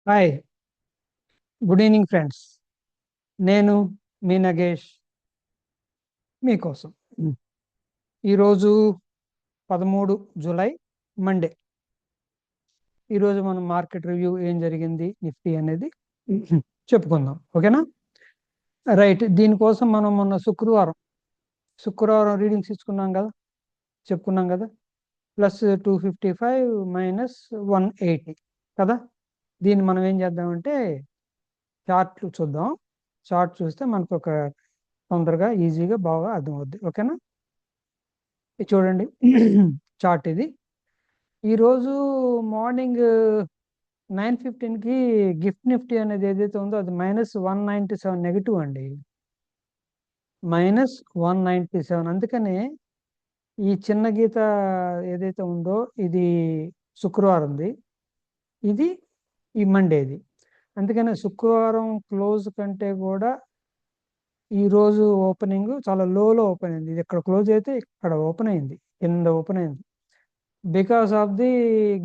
Hi, good evening friends. నేను మీ నగేష్ మీకోసం. ఈరోజు 13 జూలై, మండే. ఈరోజు మనం మార్కెట్ రివ్యూ ఏం జరిగింది, నిఫ్టీ అనేది చెప్పుకుందాం. ఓకేనా? రైట్. దీనికోసం మనం మొన్న శుక్రవారం రీడింగ్స్ ఇచ్చుకున్నాం కదా, చెప్పుకున్నాం కదా. +255 -180 కదా. దీన్ని మనం ఏం చేద్దామంటే చార్ట్ చూద్దాం. చార్ట్ చూస్తే మనకు ఒక తొందరగా ఈజీగా బాగా అర్థమవుద్ది. ఓకేనా? ఇది చూడండి. చార్ట్ ఇది. ఈరోజు మార్నింగ్ 9:15కి గిఫ్ట్ నిఫ్టీ అనేది ఏదైతే ఉందో అది -197 నెగిటివ్ అండి. -197. అందుకనే ఈ చిన్న గీత ఏదైతే ఉందో ఇది శుక్రవారంది, ఇది ఈ మండేది. అందుకనే శుక్రవారం క్లోజ్ కంటే కూడా ఈరోజు ఓపెనింగ్ చాలా లోలో ఓపెన్ అయింది. ఇది ఇక్కడ క్లోజ్ అయితే ఇక్కడ ఓపెన్ అయింది, కింద ఓపెన్ అయింది. Because of the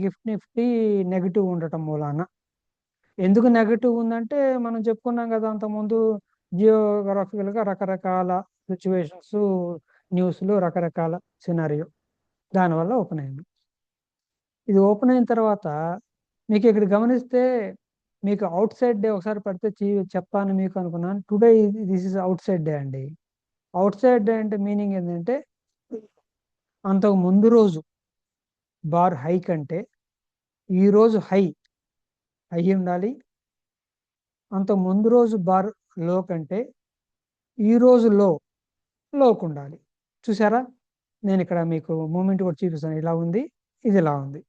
gift Nifty negative ఉండటం మూలాన. ఎందుకు నెగిటివ్ ఉందంటే మనం చెప్పుకున్నాం కదా అంతకుముందు, జియోగ్రఫికల్గా రకరకాల సిచ్యువేషన్స్, న్యూస్లు, రకరకాల సినారియో, దానివల్ల ఓపెన్ అయింది. ఇది ఓపెన్ అయిన తర్వాత మీకు ఇక్కడ గమనిస్తే మీకు అవుట్ సైడ్ డే ఒకసారి పడితే చెప్తాను మీకు అనుకున్నాను. Today this is out side day అండి. అవుట్ సైడ్ డే అంటే మీనింగ్ ఏంటంటే అంతకు ముందు రోజు బార్ హై కంటే ఈరోజు హై ఉండాలి, అంతకు ముందు రోజు బార్ లో కంటే ఈరోజు లోకు ఉండాలి. చూసారా? నేను ఇక్కడ మీకు మూమెంట్ కూడా చూపిస్తాను. ఇలా ఉంది, ఇది ఇలా ఉంది.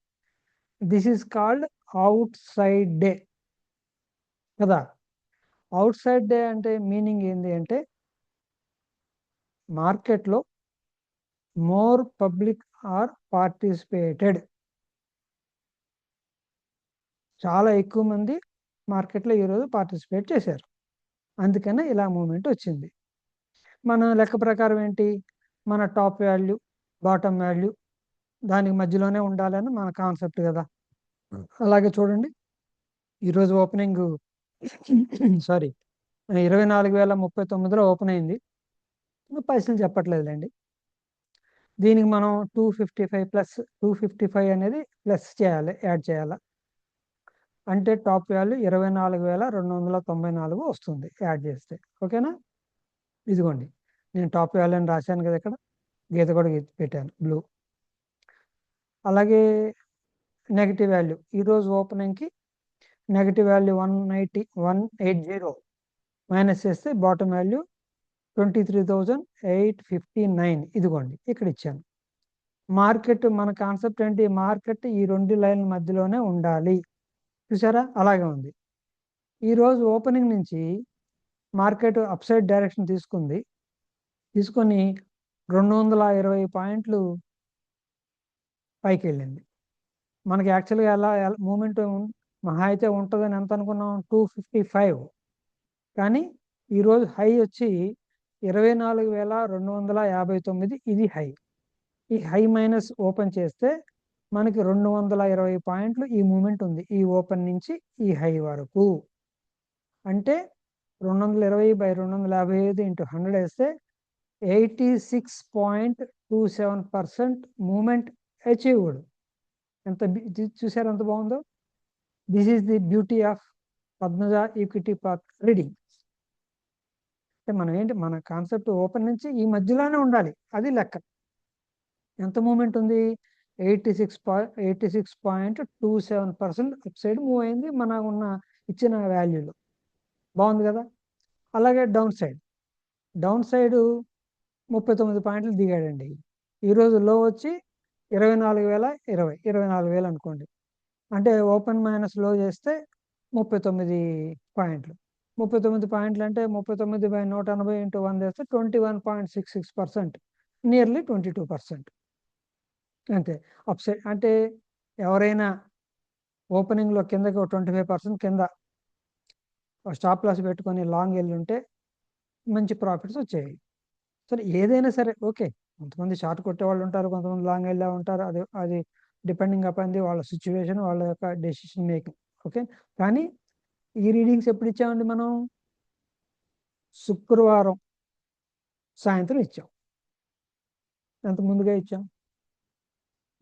This is called out side day కదా. అవుట్ సైడ్ డే అంటే మీనింగ్ ఏంటి అంటే మార్కెట్లో మోర్ పబ్లిక్ ఆర్ పార్టిసిపేటెడ్, చాలా ఎక్కువ మంది మార్కెట్లో ఈరోజు పార్టిసిపేట్ చేశారు. అందుకనే ఇలా మూమెంట్ వచ్చింది. మన లెక్క ప్రకారం ఏంటి, మన టాప్ వాల్యూ బాటమ్ వాల్యూ దానికి మధ్యలోనే ఉండాలని మన కాన్సెప్ట్ కదా. అలాగే చూడండి, ఈరోజు ఓపెనింగ్ సారీ 24,039లో ఓపెన్ అయింది. పైసలు చెప్పట్లేదులేండి. దీనికి మనం 255 అనేది ప్లస్ చేయాలి, యాడ్ చేయాలి. అంటే టాప్ వాల్యూ 24,294 వస్తుంది యాడ్ చేస్తే. ఓకేనా? ఇదిగోండి, నేను టాప్ వాల్యూ అని రాశాను కదా, ఇక్కడ గీత కూడా పెట్టాను బ్లూ. అలాగే నెగిటివ్ వాల్యూ ఈరోజు ఓపెనింగ్కి నెగిటివ్ వాల్యూ 180 మైనస్ చేస్తే బాటమ్ వాల్యూ 23,859. ఇదిగోండి ఇక్కడ ఇచ్చాను. మార్కెట్ మన కాన్సెప్ట్ ఏంటి, మార్కెట్ ఈ రెండు లైన్ల మధ్యలోనే ఉండాలి. చూసారా? అలాగే ఉంది. ఈరోజు ఓపెనింగ్ నుంచి మార్కెట్ అప్ సైడ్ డైరెక్షన్ తీసుకొని 220 పాయింట్లు పైకి వెళ్ళింది. మనకి యాక్చువల్గా ఎలా మూమెంట్ మహా అయితే ఉంటుందని ఎంత అనుకున్నాం, 255. కానీ ఈరోజు హై వచ్చి 24,259. ఇది హై. ఈ హై మైనస్ ఓపెన్ చేస్తే మనకి 220 పాయింట్లు ఈ మూమెంట్ ఉంది, ఈ ఓపెన్ నుంచి ఈ హై వరకు. అంటే 220/255 × 100 వేస్తే 86.27% మూమెంట్ అచీవ్డ్. చూసారు ఎంత బాగుందో. This is the beauty of Padmaja equity path reading. అంటే మనం ఏంటి, మన కాన్సెప్ట్ ఓపెన్ నుంచి ఈ మధ్యలోనే ఉండాలి, అది లెక్క. ఎంత మూమెంట్ ఉంది, 86.27% అప్ సైడ్ మూవ్ అయింది మన ఉన్న ఇచ్చిన వాల్యూలో. బాగుంది కదా. అలాగే డౌన్ సైడ్ 39 పాయింట్లు దిగాడండి. ఈరోజు లో వచ్చి 24,020 అనుకోండి. అంటే ఓపెన్ మైనస్ లో చేస్తే 39 పాయింట్లు. 39 పాయింట్లు అంటే 39/180 × 100 చేస్తే 21.66%, నియర్లీ 22%. అంతే. అప్ సైడ్ అంటే ఎవరైనా ఓపెనింగ్లో కిందకి 25% కింద స్టాప్ లాస్ పెట్టుకొని లాంగ్ వెళ్ళి ఉంటే మంచి ప్రాఫిట్స్ వచ్చాయి. సరే, ఏదైనా సరే ఓకే. కొంతమంది షార్ట్ కొట్టే వాళ్ళు ఉంటారు, కొంతమంది లాంగ్ వెళ్ళే ఉంటారు. అది డిపెండింగ్ అపాన్ ది వాళ్ళ సిచ్యువేషన్, వాళ్ళ యొక్క డెసిషన్ మేకింగ్. ఓకే. కానీ ఈ రీడింగ్స్ ఎప్పుడు ఇచ్చామండి మనం? శుక్రవారం సాయంత్రం ఇచ్చాం. ఎంత ముందుగా ఇచ్చాం.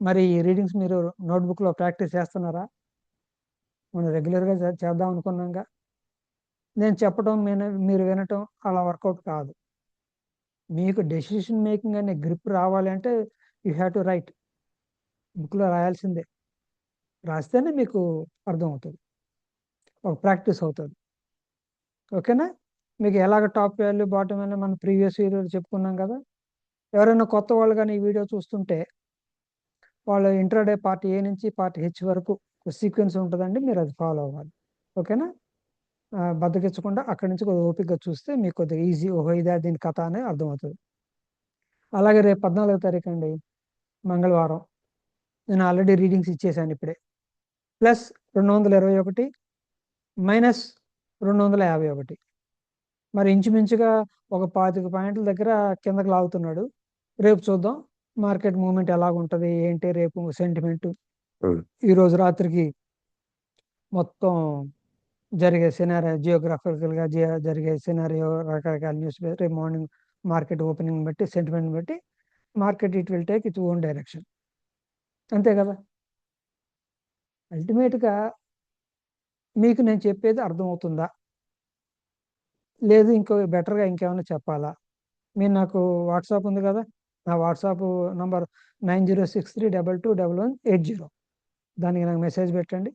మరి ఈ రీడింగ్స్ మీరు నోట్బుక్లో ప్రాక్టీస్ చేస్తున్నారా? మనం రెగ్యులర్గా చేద్దాం అనుకున్నాంగా. నేను చెప్పడం మీరు వినటం అలా వర్కౌట్ కాదు. మీకు డెసిషన్ మేకింగ్ అనే గ్రిప్ రావాలి అంటే యూ హ్యావ్ టు రైట్. బుక్లో రాయాల్సిందే. రాస్తేనే మీకు అర్థమవుతుంది, ఒక ప్రాక్టీస్ అవుతుంది. ఓకేనా? మీకు ఎలాగ టాప్ వాల్యూ బాటమ్ వాల్యూ మనం ప్రీవియస్ వీడియోలో చెప్పుకున్నాం కదా. ఎవరైనా కొత్త వాళ్ళు కానీ ఈ వీడియో చూస్తుంటే వాళ్ళు ఇంట్రాడే పార్ట్ ఏ నుంచి పార్ట్ హెచ్ వరకు సీక్వెన్స్ ఉంటుందండి, మీరు అది ఫాలో అవ్వాలి. ఓకేనా? బద్దకిచ్చకుండా అక్కడి నుంచి కొద్దిగా ఓపికగా చూస్తే మీకు కొద్దిగా ఈజీ, ఓహో ఇదే దీని కథ అనేది అర్థమవుతుంది. అలాగే రేపు 14వ తారీఖు అండి, మంగళవారం. నేను ఆల్రెడీ రీడింగ్స్ ఇచ్చేసాను ఇప్పుడే. Plus 221 minus 251. మరి ఇంచుమించుగా ఒక 25 పాయింట్ల దగ్గర కిందకి లాగుతున్నాడు. రేపు చూద్దాం మార్కెట్ మూవ్మెంట్ ఎలాగుంటుంది, ఏంటి రేపు సెంటిమెంట్. ఈరోజు రాత్రికి మొత్తం జరిగే సినారియో, జియోగ్రాఫికల్గా జరిగే సినారియో, రకరకాల న్యూస్, రేపు మార్నింగ్ మార్కెట్ ఓపెనింగ్ బట్టి, సెంటిమెంట్ బట్టి market it will take its own direction. అంతే కదా. అల్టిమేట్గా మీకు నేను చెప్పేది అర్థమవుతుందా, లేదు ఇంకో బెటర్గా ఇంకేమైనా చెప్పాలా? మీరు నాకు వాట్సాప్ ఉంది కదా, నా వాట్సాప్ నంబర్ 9063221180. దానికి నాకు మెసేజ్ పెట్టండి.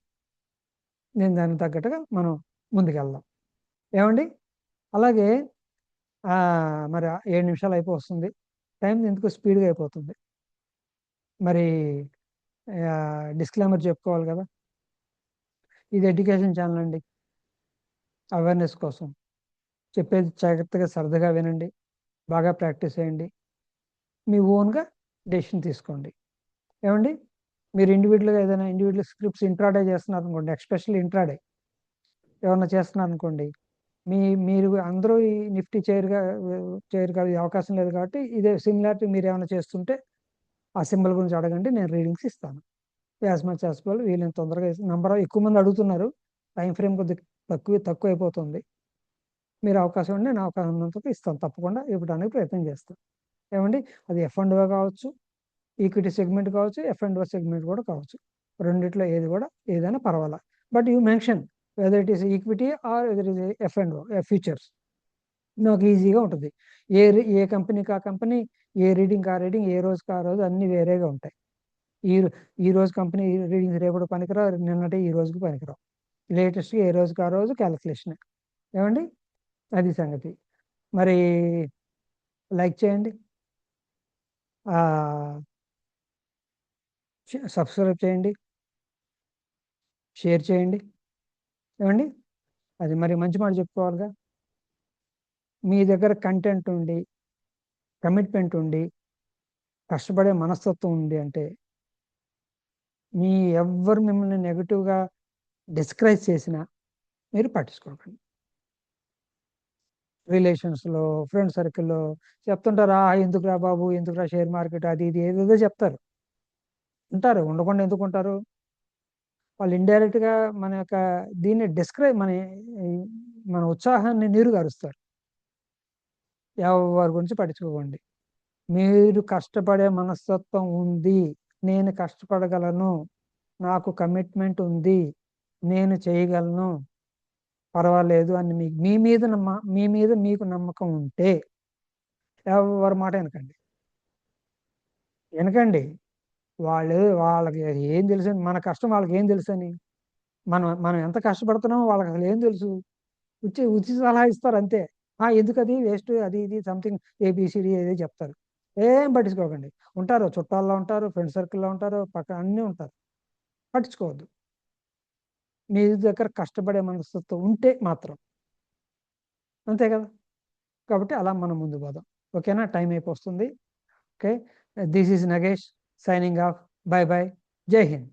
నేను దానికి తగ్గట్టుగా మనం ముందుకెళ్దాం. ఏమండి? అలాగే మరి 7 నిమిషాలు అయిపోతుంది. టైం ఎందుకు స్పీడ్గా అయిపోతుంది. మరి డిస్క్లైమర్ చెప్పుకోవాలి కదా, ఇది ఎడ్యుకేషన్ ఛానల్ అండి, అవేర్నెస్ కోసం. చెప్పేది జాగ్రత్తగా సరదాగా వినండి, బాగా ప్రాక్టీస్ చేయండి, మీ ఓన్గా డెసిషన్ తీసుకోండి. ఏమండి? మీరు ఇండివిజువల్గా ఏదైనా ఇండివిజువల్ స్క్రిప్ట్స్ ఇంట్రాడే చేస్తున్నారు అనుకోండి, ఎస్పెషల్లీ ఇంట్రాడే ఏమన్నా చేస్తున్నారు అనుకోండి, మీరు అందరూ ఈ నిఫ్టీ చేయరు కాదు, అవకాశం లేదు కాబట్టి ఇదే సిమిలారిటీ మీరు ఏమైనా చేస్తుంటే ఆ సింబల్ గురించి అడగండి, నేను రీడింగ్స్ ఇస్తాను. యాజ్ మచ్ యాజ్ పాసిబుల్ వీళ్ళని తొందరగా నంబర్ ఎక్కువ మంది అడుగుతున్నారు, టైం ఫ్రేమ్ కొద్దిగా తక్కువ అయిపోతుంది. మీరు అవకాశం ఉంటే నేను అవకాశం ఉన్నందుకు ఇస్తాను, తప్పకుండా ఇవ్వడానికి ప్రయత్నం చేస్తాను. ఏమండి? అది F&O కావచ్చు, ఈక్విటీ సెగ్మెంట్ కావచ్చు, F&O సెగ్మెంట్ కూడా కావచ్చు. రెండిట్లో ఏది కూడా ఏదైనా పర్వాలా. But you mention whether it is equity or whether is F&O futures. నాకు ఈజీగా ఉంటుంది. ఏ కంపెనీకి ఆ కంపెనీ, ఏ రీడింగ్ ఆ రీడింగ్, ఏ రోజుకి ఆ రోజు అన్నీ వేరేగా ఉంటాయి. ఈ రోజు కంపెనీ రీడింగ్స్ రేపటి పనికిరావు, నిన్నటి ఈ రోజుకి పనికిరావు. లేటెస్ట్ ఏ రోజుకి ఆ రోజు క్యాలిక్యులేషన్. ఏమండి? అది సంగతి. మరి లైక్ చేయండి, సబ్స్క్రైబ్ చేయండి, షేర్ చేయండి. ఏమండి? అది మరి మంచి మాట చెప్పుకోవాలిగా. మీ దగ్గర కంటెంట్ ఉండి, కమిట్మెంట్ ఉండి, కష్టపడే మనస్తత్వం ఉంది అంటే ఎవ్వరు మిమ్మల్ని నెగిటివ్గా డిస్కరేజ్ చేసినా మీరు పట్టించుకోకండి. రిలేషన్స్లో, ఫ్రెండ్ సర్కిల్లో చెప్తుంటారా, ఎందుకురా బాబు, ఎందుకురా షేర్ మార్కెట్, అది ఇది ఏదేదో చెప్తారు. ఉంటారు, ఉండకుండా ఎందుకు ఉంటారు? వాళ్ళు ఇండైరెక్ట్గా మన యొక్క దీన్ని మన ఉత్సాహాన్ని నీరుగారుస్తారు. ఎవరి గురించి పట్టించుకోకండి. మీరు కష్టపడే మనస్తత్వం ఉంది, నేను కష్టపడగలను, నాకు కమిట్మెంట్ ఉంది, నేను చేయగలను, పర్వాలేదు అని మీ మీద మీకు నమ్మకం ఉంటే ఎవరి మాట వినకండి. వాళ్ళకి ఏం తెలుసు, మన కష్టం వాళ్ళకి ఏం తెలుసని. మనం ఎంత కష్టపడుతున్నామో వాళ్ళకి అసలు ఏం తెలుసు. ఉచిత సలహా ఇస్తారు అంతే. ఎందుకు అది వేస్ట్, అది ఇది సంథింగ్ ABCD ఏదో చెప్తారు. ఏం పట్టించుకోకండి. ఉంటారు, చుట్టాల్లో ఉంటారు, ఫ్రెండ్ సర్కిల్లో ఉంటారు, పక్కన అన్నీ ఉంటారు. పట్టించుకోవద్దు. మీ దగ్గర కష్టపడే మనస్తత్వం ఉంటే మాత్రం, అంతే కదా. కాబట్టి అలా మనం ముందు పోదాం. ఓకేనా? టైం అయిపోతుంది. Okay, this is Nagesh signing off. By by. జై హింద్.